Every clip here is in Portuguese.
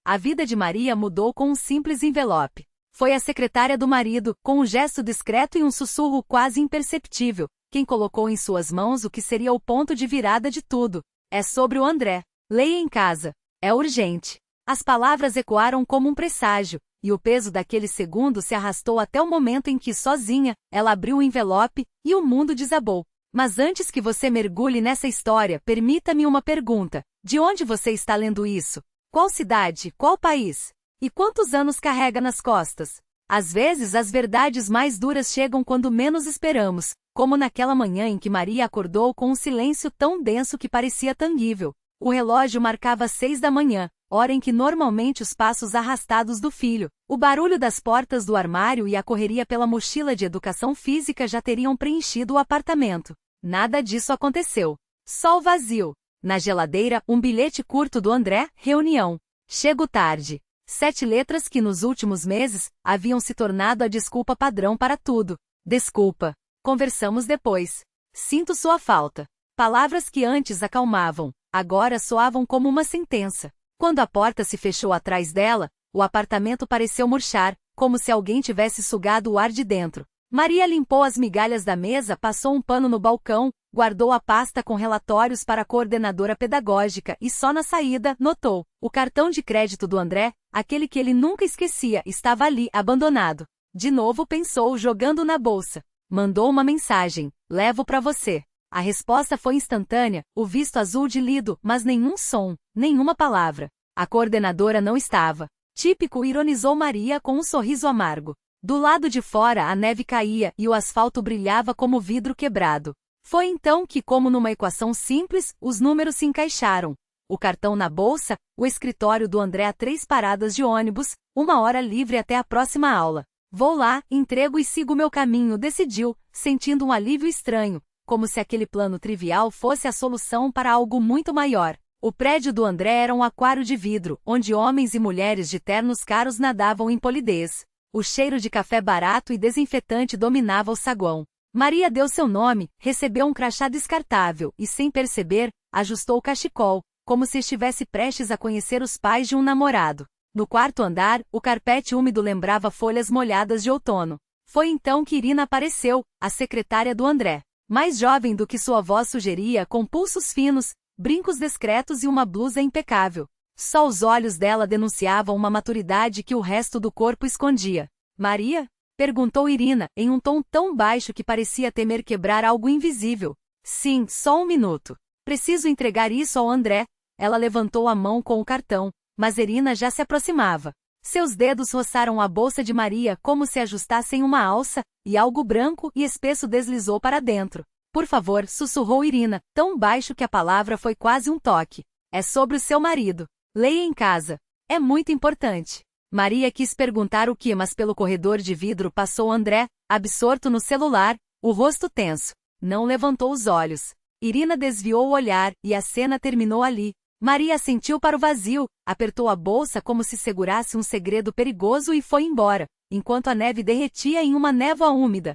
A vida de Maria mudou com um simples envelope. Foi a secretária do marido, com um gesto discreto e um sussurro quase imperceptível, quem colocou em suas mãos o que seria o ponto de virada de tudo. É sobre o André. Leia em casa. É urgente. As palavras ecoaram como um presságio, e o peso daquele segundo se arrastou até o momento em que, sozinha, ela abriu o envelope, e o mundo desabou. Mas antes que você mergulhe nessa história, permita-me uma pergunta. De onde você está lendo isso? Qual cidade? Qual país? E quantos anos carrega nas costas? Às vezes as verdades mais duras chegam quando menos esperamos, como naquela manhã em que Maria acordou com um silêncio tão denso que parecia tangível. O relógio marcava 6 da manhã, hora em que normalmente os passos arrastados do filho, o barulho das portas do armário e a correria pela mochila de educação física já teriam preenchido o apartamento. Nada disso aconteceu. Só o vazio. Na geladeira, um bilhete curto do André, reunião. Chego tarde. 7 letras que nos últimos meses haviam se tornado a desculpa padrão para tudo. Desculpa. Conversamos depois. Sinto sua falta. Palavras que antes acalmavam, agora soavam como uma sentença. Quando a porta se fechou atrás dela, o apartamento pareceu murchar, como se alguém tivesse sugado o ar de dentro. Maria limpou as migalhas da mesa, passou um pano no balcão, guardou a pasta com relatórios para a coordenadora pedagógica e só na saída, notou. O cartão de crédito do André, aquele que ele nunca esquecia, estava ali, abandonado. De novo pensou, jogando na bolsa. Mandou uma mensagem. Levo para você. A resposta foi instantânea, o visto azul de lido, mas nenhum som, nenhuma palavra. A coordenadora não estava. Típico, ironizou Maria com um sorriso amargo. Do lado de fora a neve caía e o asfalto brilhava como vidro quebrado. Foi então que, como numa equação simples, os números se encaixaram. O cartão na bolsa, o escritório do André a 3 paradas de ônibus, 1 hora livre até a próxima aula. Vou lá, entrego e sigo meu caminho, decidiu, sentindo um alívio estranho, como se aquele plano trivial fosse a solução para algo muito maior. O prédio do André era um aquário de vidro, onde homens e mulheres de ternos caros nadavam em polidez. O cheiro de café barato e desinfetante dominava o saguão. Maria deu seu nome, recebeu um crachá descartável e, sem perceber, ajustou o cachecol, como se estivesse prestes a conhecer os pais de um namorado. No quarto andar, o carpete úmido lembrava folhas molhadas de outono. Foi então que Irina apareceu, a secretária do André. Mais jovem do que sua voz sugeria, com pulsos finos, brincos discretos e uma blusa impecável. Só os olhos dela denunciavam uma maturidade que o resto do corpo escondia. Maria? Perguntou Irina, em um tom tão baixo que parecia temer quebrar algo invisível. Sim, só 1 minuto. Preciso entregar isso ao André. Ela levantou a mão com o cartão, mas Irina já se aproximava. Seus dedos roçaram a bolsa de Maria como se ajustassem uma alça, e algo branco e espesso deslizou para dentro. Por favor, sussurrou Irina, tão baixo que a palavra foi quase um toque. É sobre o seu marido. Leia em casa. É muito importante. Maria quis perguntar o que, mas pelo corredor de vidro passou André, absorto no celular, o rosto tenso. Não levantou os olhos. Irina desviou o olhar, e a cena terminou ali. Maria assentiu para o vazio, apertou a bolsa como se segurasse um segredo perigoso e foi embora, enquanto a neve derretia em uma névoa úmida.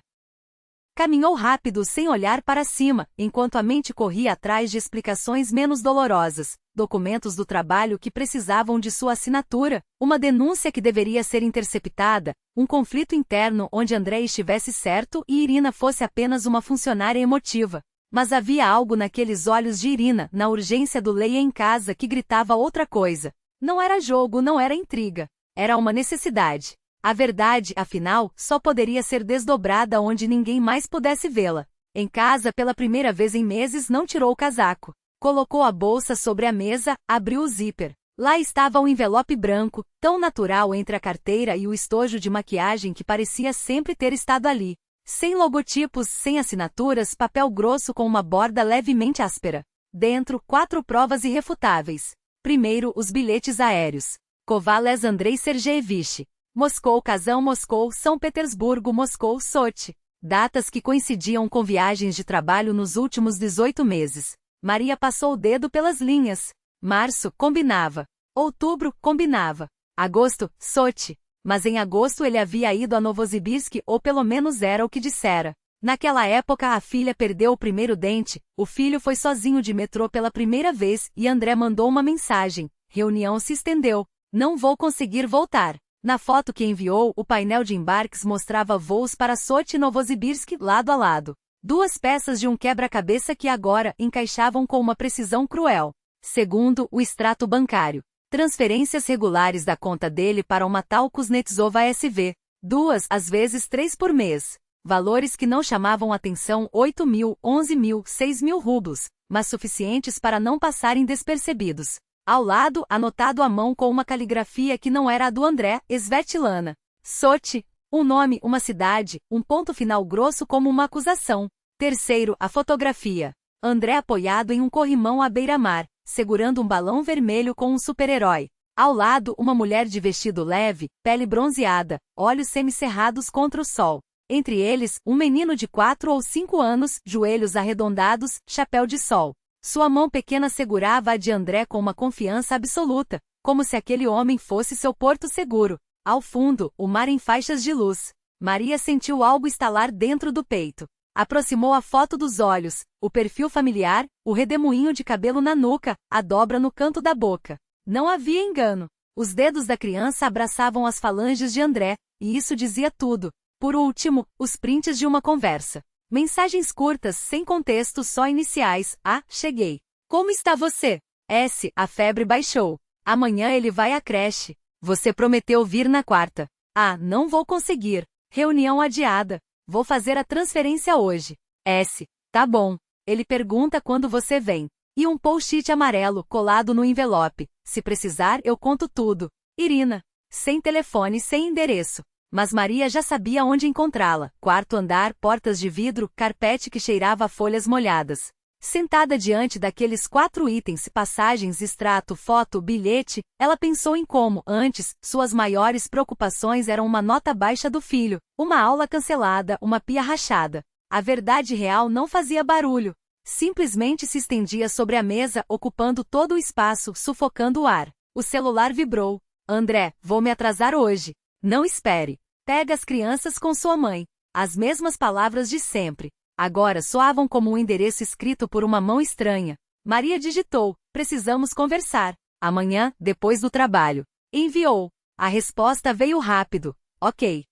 Caminhou rápido sem olhar para cima, enquanto a mente corria atrás de explicações menos dolorosas, documentos do trabalho que precisavam de sua assinatura, uma denúncia que deveria ser interceptada, um conflito interno onde André estivesse certo e Irina fosse apenas uma funcionária emotiva. Mas havia algo naqueles olhos de Irina, na urgência do leia em casa, que gritava outra coisa. Não era jogo, não era intriga. Era uma necessidade. A verdade, afinal, só poderia ser desdobrada onde ninguém mais pudesse vê-la. Em casa, pela primeira vez em meses, não tirou o casaco. Colocou a bolsa sobre a mesa, abriu o zíper. Lá estava um envelope branco, tão natural entre a carteira e o estojo de maquiagem que parecia sempre ter estado ali. Sem logotipos, sem assinaturas, papel grosso com uma borda levemente áspera. Dentro, 4 provas irrefutáveis. Primeiro, os bilhetes aéreos. Kovales Andrei Sergeyevich. Moscou, Kazan, Moscou, São Petersburgo, Moscou, Sochi. Datas que coincidiam com viagens de trabalho nos últimos 18 meses. Maria passou o dedo pelas linhas. Março, combinava. Outubro, combinava. Agosto, Sochi. Mas em agosto ele havia ido a Novosibirsk, ou pelo menos era o que dissera. Naquela época a filha perdeu o primeiro dente, o filho foi sozinho de metrô pela primeira vez e André mandou uma mensagem. Reunião se estendeu. Não vou conseguir voltar. Na foto que enviou, o painel de embarques mostrava voos para Sochi e Novosibirsk lado a lado. Duas peças de um quebra-cabeça que agora encaixavam com uma precisão cruel. Segundo o extrato bancário, transferências regulares da conta dele para uma tal Kuznetsova SV. 2, às vezes 3 por mês. Valores que não chamavam atenção: 8 mil, 11 mil, 6 mil rublos, mas suficientes para não passarem despercebidos. Ao lado, anotado à mão com uma caligrafia que não era a do André, Svetlana. Sochi. Um nome, uma cidade, um ponto final grosso como uma acusação. Terceiro, a fotografia. André apoiado em um corrimão à beira-mar, segurando um balão vermelho com um super-herói. Ao lado, uma mulher de vestido leve, pele bronzeada, olhos semicerrados contra o sol. Entre eles, um menino de 4 ou 5 anos, joelhos arredondados, chapéu de sol. Sua mão pequena segurava a de André com uma confiança absoluta, como se aquele homem fosse seu porto seguro. Ao fundo, o mar em faixas de luz. Maria sentiu algo estalar dentro do peito. Aproximou a foto dos olhos, o perfil familiar, o redemoinho de cabelo na nuca, a dobra no canto da boca. Não havia engano. Os dedos da criança abraçavam as falanges de André, e isso dizia tudo. Por último, os prints de uma conversa. Mensagens curtas, sem contexto, só iniciais. A, cheguei. Como está você? S, a febre baixou. Amanhã ele vai à creche. Você prometeu vir na quarta. A, não vou conseguir. Reunião adiada. Vou fazer a transferência hoje. S, tá bom. Ele pergunta quando você vem. E um post-it amarelo colado no envelope. Se precisar, eu conto tudo. Irina. Sem telefone, sem endereço. Mas Maria já sabia onde encontrá-la. Quarto andar, portas de vidro, carpete que cheirava a folhas molhadas. Sentada diante daqueles 4 itens, passagens, extrato, foto, bilhete, ela pensou em como, antes, suas maiores preocupações eram uma nota baixa do filho, uma aula cancelada, uma pia rachada. A verdade real não fazia barulho. Simplesmente se estendia sobre a mesa, ocupando todo o espaço, sufocando o ar. O celular vibrou. André, vou me atrasar hoje. Não espere. Pega as crianças com sua mãe. As mesmas palavras de sempre. Agora soavam como um endereço escrito por uma mão estranha. Maria digitou: precisamos conversar. Amanhã, depois do trabalho. Enviou. A resposta veio rápido. Ok.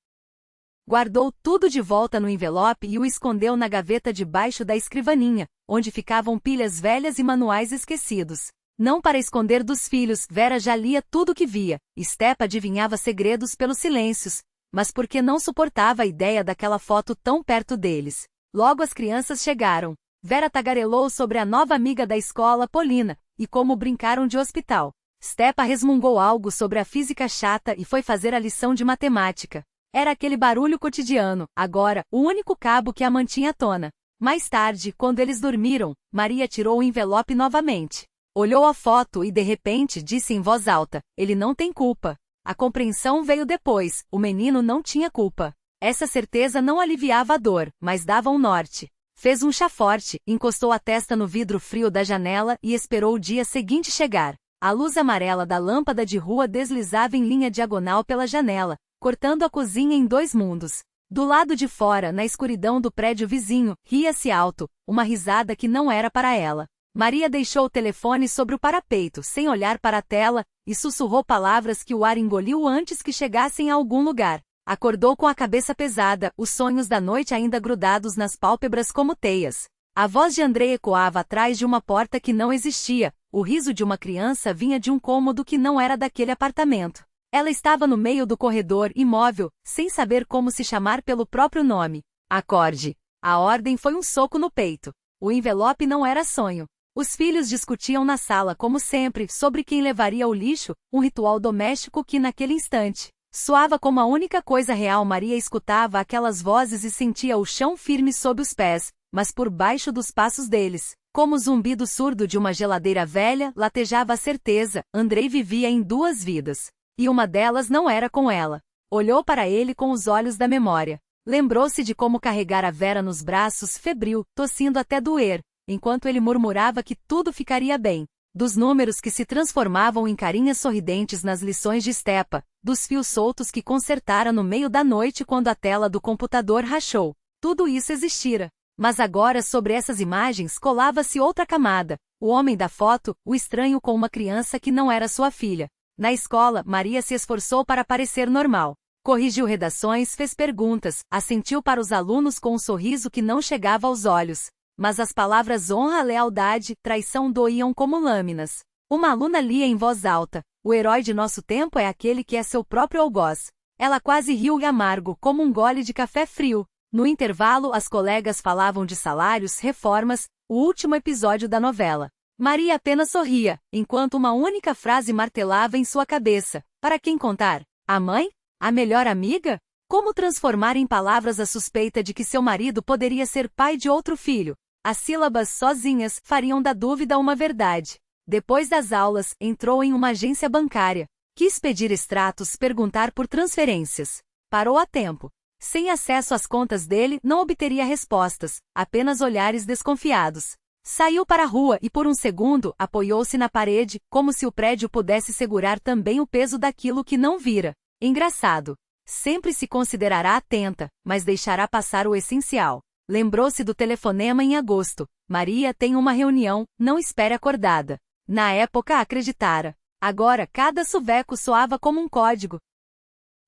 Guardou tudo de volta no envelope e o escondeu na gaveta debaixo da escrivaninha, onde ficavam pilhas velhas e manuais esquecidos. Não para esconder dos filhos, Vera já lia tudo que via. Stepa adivinhava segredos pelos silêncios, mas porque não suportava a ideia daquela foto tão perto deles. Logo as crianças chegaram. Vera tagarelou sobre a nova amiga da escola, Polina, e como brincaram de hospital. Stepa resmungou algo sobre a física chata e foi fazer a lição de matemática. Era aquele barulho cotidiano, agora, o único cabo que a mantinha à tona. Mais tarde, quando eles dormiram, Maria tirou o envelope novamente. Olhou a foto e de repente disse em voz alta: ele não tem culpa. A compreensão veio depois, o menino não tinha culpa. Essa certeza não aliviava a dor, mas dava um norte. Fez um chá forte, encostou a testa no vidro frio da janela e esperou o dia seguinte chegar. A luz amarela da lâmpada de rua deslizava em linha diagonal pela janela, cortando a cozinha em 2 mundos. Do lado de fora, na escuridão do prédio vizinho, ria-se alto, uma risada que não era para ela. Maria deixou o telefone sobre o parapeito, sem olhar para a tela, e sussurrou palavras que o ar engoliu antes que chegassem a algum lugar. Acordou com a cabeça pesada, os sonhos da noite ainda grudados nas pálpebras como teias. A voz de André ecoava atrás de uma porta que não existia, o riso de uma criança vinha de um cômodo que não era daquele apartamento. Ela estava no meio do corredor, imóvel, sem saber como se chamar pelo próprio nome. Acorde. A ordem foi um soco no peito. O envelope não era sonho. Os filhos discutiam na sala como sempre, sobre quem levaria o lixo, um ritual doméstico que naquele instante soava como a única coisa real. Maria escutava aquelas vozes e sentia o chão firme sob os pés, mas por baixo dos passos deles, como o zumbido surdo de uma geladeira velha, latejava a certeza: Andrei vivia em 2 vidas. E uma delas não era com ela. Olhou para ele com os olhos da memória. Lembrou-se de como carregar a Vera nos braços, febril, tossindo até doer, enquanto ele murmurava que tudo ficaria bem. Dos números que se transformavam em carinhas sorridentes nas lições de Stepa, dos fios soltos que consertara no meio da noite quando a tela do computador rachou. Tudo isso existira. Mas agora sobre essas imagens colava-se outra camada. O homem da foto, o estranho com uma criança que não era sua filha. Na escola, Maria se esforçou para parecer normal. Corrigiu redações, fez perguntas, assentiu para os alunos com um sorriso que não chegava aos olhos. Mas as palavras honra, lealdade, traição doíam como lâminas. Uma aluna lia em voz alta: o herói de nosso tempo é aquele que é seu próprio algoz. Ela quase riu amargo, como um gole de café frio. No intervalo, as colegas falavam de salários, reformas, o último episódio da novela. Maria apenas sorria, enquanto uma única frase martelava em sua cabeça: para quem contar? A mãe? A melhor amiga? Como transformar em palavras a suspeita de que seu marido poderia ser pai de outro filho? As sílabas sozinhas fariam da dúvida uma verdade. Depois das aulas, entrou em uma agência bancária. Quis pedir extratos, perguntar por transferências. Parou a tempo. Sem acesso às contas dele, não obteria respostas, apenas olhares desconfiados. Saiu para a rua e por um segundo apoiou-se na parede, como se o prédio pudesse segurar também o peso daquilo que não vira. Engraçado. Sempre se considerará atenta, mas deixará passar o essencial. Lembrou-se do telefonema em agosto. Maria tem uma reunião, não espere acordada. Na época acreditara. Agora cada soveco soava como um código.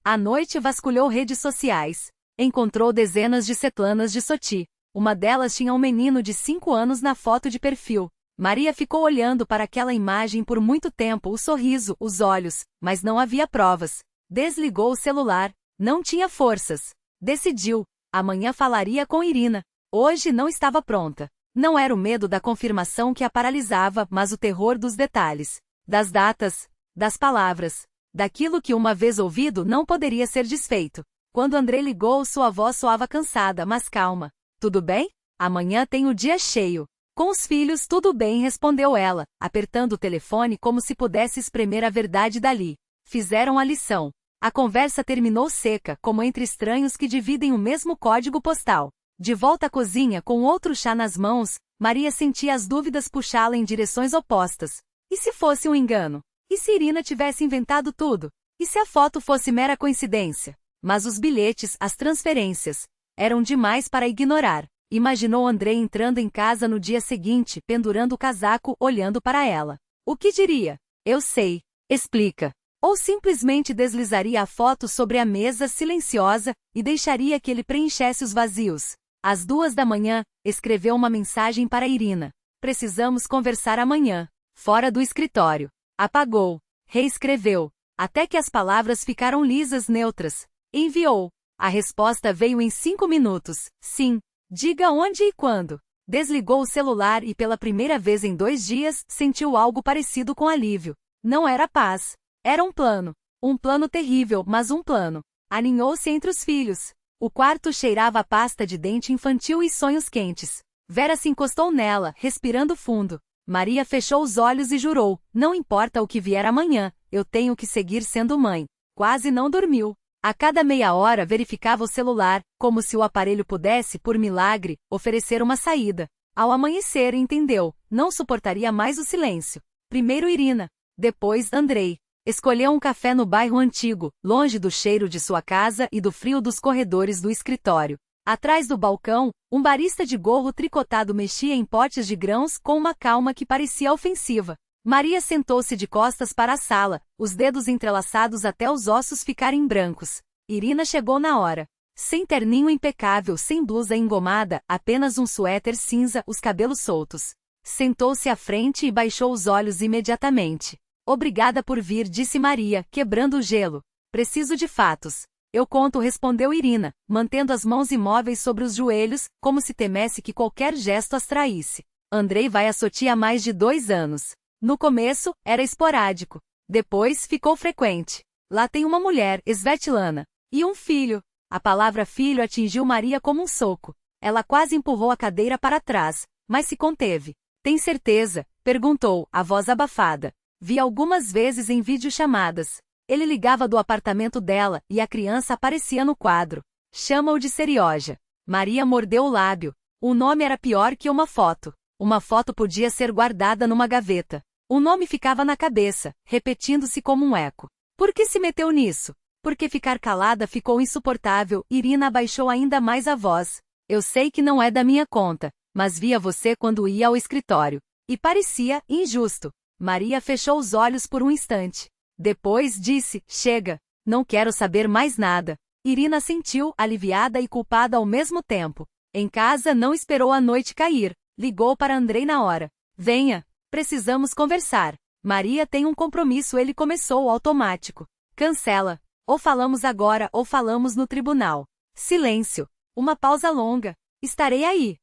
À noite vasculhou redes sociais. Encontrou dezenas de Svetlanas de Sochi. Uma delas tinha um menino de 5 anos na foto de perfil. Maria ficou olhando para aquela imagem por muito tempo, o sorriso, os olhos, mas não havia provas. Desligou o celular. Não tinha forças. Decidiu. Amanhã falaria com Irina. Hoje não estava pronta. Não era o medo da confirmação que a paralisava, mas o terror dos detalhes. Das datas. Das palavras. Daquilo que uma vez ouvido não poderia ser desfeito. Quando André ligou, sua voz soava cansada, mas calma. Tudo bem? Amanhã tem o dia cheio. Com os filhos, tudo bem, respondeu ela, apertando o telefone como se pudesse espremer a verdade dali. Fizeram a lição. A conversa terminou seca, como entre estranhos que dividem o mesmo código postal. De volta à cozinha com outro chá nas mãos, Maria sentia as dúvidas puxá-la em direções opostas. E se fosse um engano? E se Irina tivesse inventado tudo? E se a foto fosse mera coincidência? Mas os bilhetes, as transferências, eram demais para ignorar. Imaginou André entrando em casa no dia seguinte, pendurando o casaco, olhando para ela. O que diria? Eu sei. Explica. Ou simplesmente deslizaria a foto sobre a mesa silenciosa e deixaria que ele preenchesse os vazios. Às 2 da manhã, escreveu uma mensagem para Irina. Precisamos conversar amanhã. Fora do escritório. Apagou. Reescreveu. Até que as palavras ficaram lisas, neutras. Enviou. A resposta veio em 5 minutos. Sim. Diga onde e quando. Desligou o celular e pela primeira vez em 2 dias, sentiu algo parecido com alívio. Não era paz. Era um plano. Um plano terrível, mas um plano. Aninhou-se entre os filhos. O quarto cheirava a pasta de dente infantil e sonhos quentes. Vera se encostou nela, respirando fundo. Maria fechou os olhos e jurou: não importa o que vier amanhã, eu tenho que seguir sendo mãe. Quase não dormiu. A cada meia hora verificava o celular, como se o aparelho pudesse, por milagre, oferecer uma saída. Ao amanhecer, entendeu, não suportaria mais o silêncio. Primeiro Irina. Depois Andrei. Escolheu um café no bairro antigo, longe do cheiro de sua casa e do frio dos corredores do escritório. Atrás do balcão, um barista de gorro tricotado mexia em potes de grãos com uma calma que parecia ofensiva. Maria sentou-se de costas para a sala, os dedos entrelaçados até os ossos ficarem brancos. Irina chegou na hora. Sem terninho impecável, sem blusa engomada, apenas um suéter cinza, os cabelos soltos. Sentou-se à frente e baixou os olhos imediatamente. Obrigada por vir, disse Maria, quebrando o gelo. Preciso de fatos. Eu conto, respondeu Irina, mantendo as mãos imóveis sobre os joelhos, como se temesse que qualquer gesto as traísse. Andrei vai a Sochi há mais de 2 anos. No começo, era esporádico. Depois, ficou frequente. Lá tem uma mulher, Svetlana. E um filho. A palavra filho atingiu Maria como um soco. Ela quase empurrou a cadeira para trás, mas se conteve. Tem certeza? Perguntou, a voz abafada. Vi algumas vezes em videochamadas. Ele ligava do apartamento dela, e a criança aparecia no quadro. Chama-o de Serioja. Maria mordeu o lábio. O nome era pior que uma foto. Uma foto podia ser guardada numa gaveta. O nome ficava na cabeça, repetindo-se como um eco. Por que se meteu nisso? Porque ficar calada ficou insuportável. Irina abaixou ainda mais a voz. Eu sei que não é da minha conta, mas via você quando ia ao escritório. E parecia injusto. Maria fechou os olhos por um instante. Depois disse, chega, não quero saber mais nada. Irina sentiu, aliviada e culpada ao mesmo tempo. Em casa não esperou a noite cair, ligou para Andrei na hora. Venha, precisamos conversar. Maria tem um compromisso, ele começou automático. Cancela. Ou falamos agora ou falamos no tribunal. Silêncio. Uma pausa longa. Estarei aí.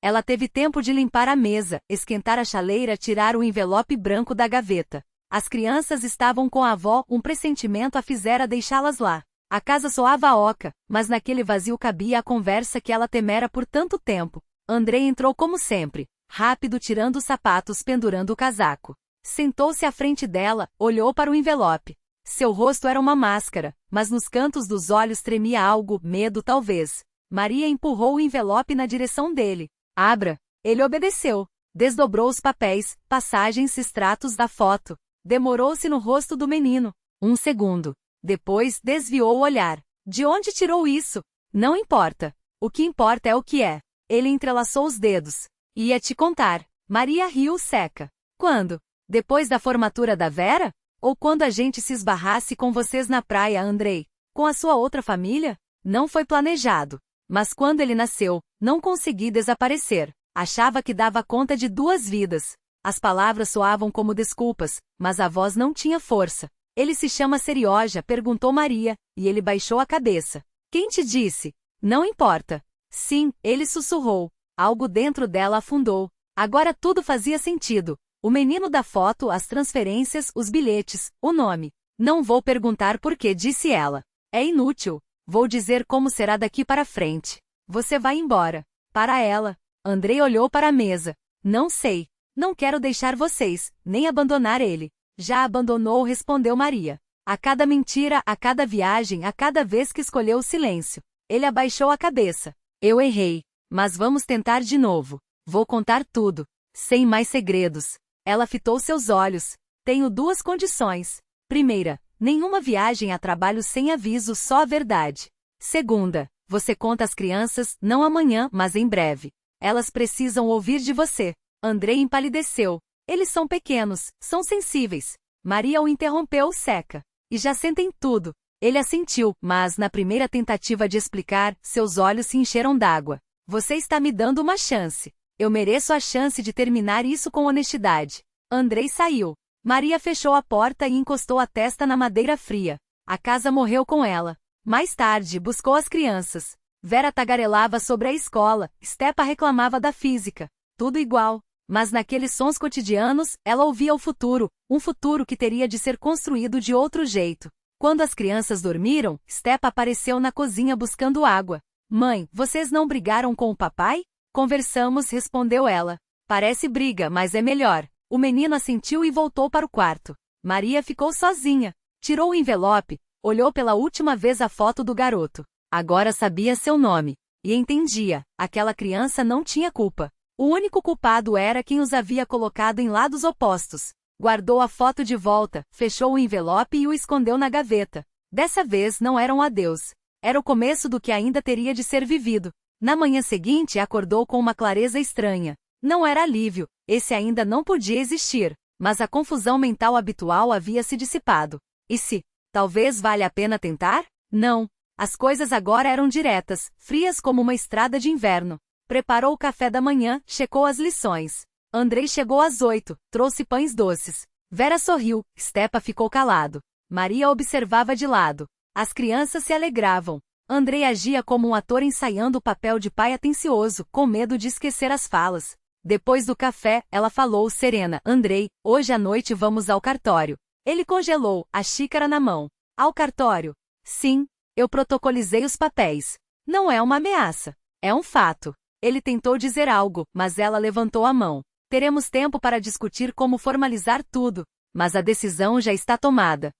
Ela teve tempo de limpar a mesa, esquentar a chaleira, tirar o envelope branco da gaveta. As crianças estavam com a avó, um pressentimento a fizera deixá-las lá. A casa soava oca, mas naquele vazio cabia a conversa que ela temera por tanto tempo. Andrei entrou como sempre, rápido, tirando os sapatos, pendurando o casaco. Sentou-se à frente dela, olhou para o envelope. Seu rosto era uma máscara, mas nos cantos dos olhos tremia algo, medo talvez. Maria empurrou o envelope na direção dele. Abra. Ele obedeceu. Desdobrou os papéis, passagens, extratos da foto. Demorou-se no rosto do menino. 1 segundo. Depois, desviou o olhar. De onde tirou isso? Não importa. O que importa é o que é. Ele entrelaçou os dedos. Ia te contar. Maria riu seca. Quando? Depois da formatura da Vera? Ou quando a gente se esbarrasse com vocês na praia, Andrei? Com a sua outra família? Não foi planejado. Mas quando ele nasceu, não consegui desaparecer. Achava que dava conta de 2 vidas. As palavras soavam como desculpas, mas a voz não tinha força. Ele se chama Serioja, perguntou Maria, e ele baixou a cabeça. Quem te disse? Não importa. Sim, ele sussurrou. Algo dentro dela afundou. Agora tudo fazia sentido. O menino da foto, as transferências, os bilhetes, o nome. Não vou perguntar por que, disse ela. É inútil. Vou dizer como será daqui para frente. Você vai embora. Para ela. Andrei olhou para a mesa. Não sei. Não quero deixar vocês, nem abandonar ele. Já abandonou, respondeu Maria. A cada mentira, a cada viagem, a cada vez que escolheu o silêncio. Ele abaixou a cabeça. Eu errei. Mas vamos tentar de novo. Vou contar tudo. Sem mais segredos. Ela fitou seus olhos. Tenho 2 condições. Primeira, nenhuma viagem a trabalho sem aviso, só a verdade. Segunda, você conta às crianças, não amanhã, mas em breve. Elas precisam ouvir de você. Andrei empalideceu. Eles são pequenos, são sensíveis. Maria o interrompeu seca. E já sentem tudo. Ele assentiu, mas na primeira tentativa de explicar, seus olhos se encheram d'água. Você está me dando uma chance. Eu mereço a chance de terminar isso com honestidade. Andrei saiu. Maria fechou a porta e encostou a testa na madeira fria. A casa morreu com ela. Mais tarde, buscou as crianças. Vera tagarelava sobre a escola, Stepa reclamava da física. Tudo igual. Mas naqueles sons cotidianos, ela ouvia o futuro, um futuro que teria de ser construído de outro jeito. Quando as crianças dormiram, Stepa apareceu na cozinha buscando água. Mãe, vocês não brigaram com o papai? Conversamos, respondeu ela. Parece briga, mas é melhor. O menino assentiu e voltou para o quarto. Maria ficou sozinha. Tirou o envelope, olhou pela última vez a foto do garoto. Agora sabia seu nome. E entendia, aquela criança não tinha culpa. O único culpado era quem os havia colocado em lados opostos. Guardou a foto de volta, fechou o envelope e o escondeu na gaveta. Dessa vez não era um adeus. Era o começo do que ainda teria de ser vivido. Na manhã seguinte acordou com uma clareza estranha. Não era alívio, esse ainda não podia existir, mas a confusão mental habitual havia se dissipado. E se? Talvez valha a pena tentar? Não. As coisas agora eram diretas, frias como uma estrada de inverno. Preparou o café da manhã, checou as lições. Andrei chegou às 8, trouxe pães doces. Vera sorriu, Stepa ficou calado. Maria observava de lado. As crianças se alegravam. Andrei agia como um ator ensaiando o papel de pai atencioso, com medo de esquecer as falas. Depois do café, ela falou serena. Andrei, hoje à noite vamos ao cartório. Ele congelou, a xícara na mão. Ao cartório? Sim, eu protocolizei os papéis. Não é uma ameaça. É um fato. Ele tentou dizer algo, mas ela levantou a mão. Teremos tempo para discutir como formalizar tudo, mas a decisão já está tomada.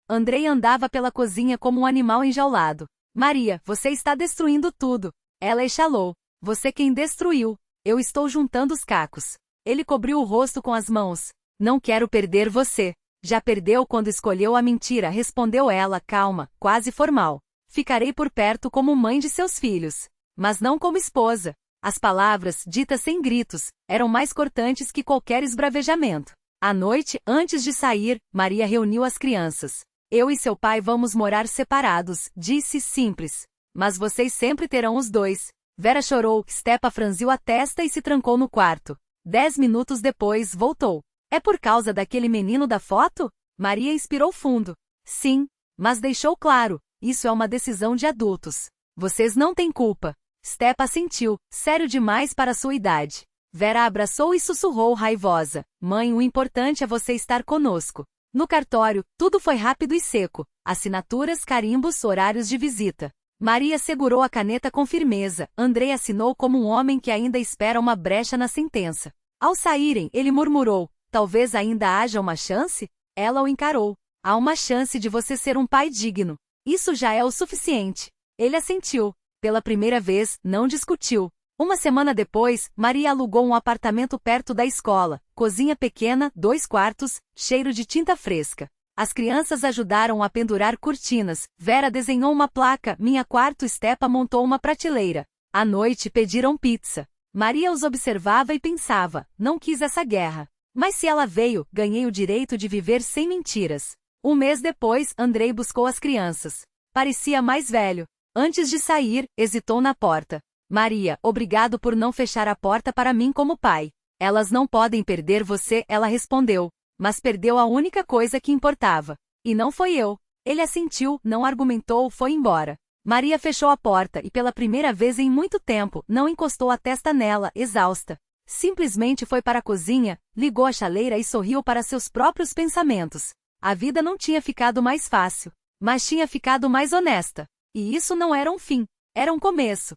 Andrei andava pela cozinha como um animal enjaulado. Maria, você está destruindo tudo. Ela exalou. Você quem destruiu. Eu estou juntando os cacos. Ele cobriu o rosto com as mãos. Não quero perder você. Já perdeu quando escolheu a mentira, respondeu ela, calma, quase formal. Ficarei por perto como mãe de seus filhos. Mas não como esposa. As palavras, ditas sem gritos, eram mais cortantes que qualquer esbravejamento. À noite, antes de sair, Maria reuniu as crianças. Eu e seu pai vamos morar separados, disse simples. Mas vocês sempre terão os dois. Vera chorou, Stepa franziu a testa e se trancou no quarto. 10 minutos depois, voltou. É por causa daquele menino da foto? Maria inspirou fundo. Sim, mas deixou claro, isso é uma decisão de adultos. Vocês não têm culpa. Stepa assentiu, sério demais para sua idade. Vera abraçou e sussurrou raivosa. Mãe, o importante é você estar conosco. No cartório, tudo foi rápido e seco. Assinaturas, carimbos, horários de visita. Maria segurou a caneta com firmeza. Andrei assinou como um homem que ainda espera uma brecha na sentença. Ao saírem, ele murmurou, talvez ainda haja uma chance? Ela o encarou. Há uma chance de você ser um pai digno. Isso já é o suficiente. Ele assentiu. Pela primeira vez, não discutiu. Uma semana depois, Maria alugou um apartamento perto da escola. Cozinha pequena, 2 quartos, cheiro de tinta fresca. As crianças ajudaram a pendurar cortinas. Vera desenhou uma placa, minha quarto. Stepa montou uma prateleira. À noite pediram pizza. Maria os observava e pensava, não quis essa guerra. Mas se ela veio, ganhei o direito de viver sem mentiras. Um mês depois, Andrei buscou as crianças. Parecia mais velho. Antes de sair, hesitou na porta. Maria, obrigado por não fechar a porta para mim como pai. Elas não podem perder você, ela respondeu. Mas perdeu a única coisa que importava. E não foi eu. Ele assentiu, não argumentou, foi embora. Maria fechou a porta e pela primeira vez em muito tempo, não encostou a testa nela, exausta. Simplesmente foi para a cozinha, ligou a chaleira e sorriu para seus próprios pensamentos. A vida não tinha ficado mais fácil, mas tinha ficado mais honesta. E isso não era um fim, era um começo.